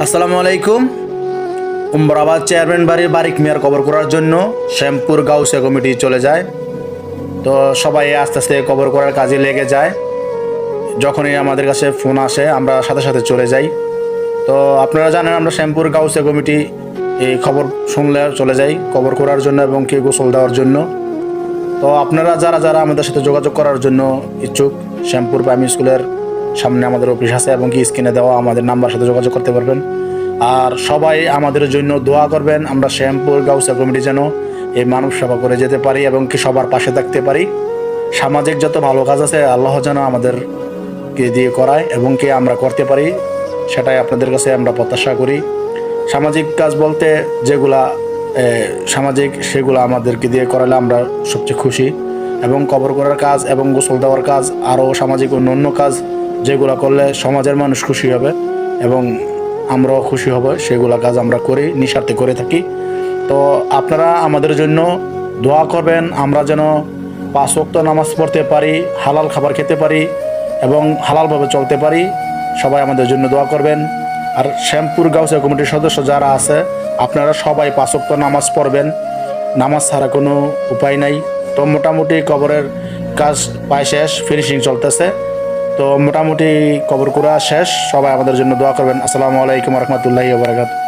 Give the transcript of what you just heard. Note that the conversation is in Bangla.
আসসালামু আলাইকুম। উমরাবাদ চেয়ারম্যান বাড়ির বারিক মিয়ার কবর করার জন্য শ্যামপুর গাউসিয়া কমিটি চলে যায়। তো সবাই আস্তে আস্তে কবর করার কাজে লেগে যায়। যখনই আমাদের কাছে ফোন আসে আমরা সাথে সাথে চলে যাই। তো আপনারা জানেন আমরা শ্যামপুর গাউসিয়া কমিটি এই খবর শুনলে চলে যাই কবর করার জন্য এবং কি গোসল দেওয়ার জন্য। তো আপনারা যারা যারা আমাদের সাথে যোগাযোগ করার জন্য ইচ্ছুক, শ্যামপুর প্রাইমারি স্কুলের সামনে আমাদের অফিস আছে এবং কি স্ক্রিনে দেওয়া আমাদের নাম্বার সাথে যোগাযোগ করতে পারবেন। আর সবাই আমাদের জন্য দোয়া করবেন, আমরা শ্যামপুর গাউসিয়া কমিটি যেন এই মানব সেবা করে যেতে পারি এবং কি সবার পাশে থাকতে পারি। সামাজিক যত ভালো কাজ আছে আল্লাহ যেন আমাদেরকে দিয়ে করায় এবং কি আমরা করতে পারি, সেটাই আপনাদের কাছে আমরা প্রত্যাশা করি। সামাজিক কাজ বলতে যেগুলা সামাজিক, সেগুলো আমাদেরকে দিয়ে করালে আমরা সবচেয়ে খুশি। এবং কবর করার কাজ এবং গোসল দেওয়ার কাজ, আরও সামাজিক অন্য কাজ যেগুলো করলে সমাজের মানুষ খুশি হবে এবং আমরাও খুশি হব, সেগুলো কাজ আমরা করি, নিঃস্বার্থে করে থাকি। তো আপনারা আমাদের জন্য দোয়া করবেন, আমরা যেন 5 ওয়াক্ত নামাজ পড়তে পারি, হালাল খাবার খেতে পারি এবং হালালভাবে চলতে পারি। সবাই আমাদের জন্য দোয়া করবেন। আর শ্যামপুর গাউসিয়া কমিটির সদস্য যারা আছে আপনারা সবাই 5 ওয়াক্ত নামাজ পড়বেন, নামাজ ছাড়া কোনো উপায় নাই। তো মোটামুটি কবরের কাজ প্রায় শেষ, ফিনিশিং চলতেছে। তো মোটামুটি কবর করা শেষ, সবাই আমাদের জন্য দোয়া করবেন। আসসালামু আলাইকুম রহমতুল্লাহি ওয়া বারাকাতুহু।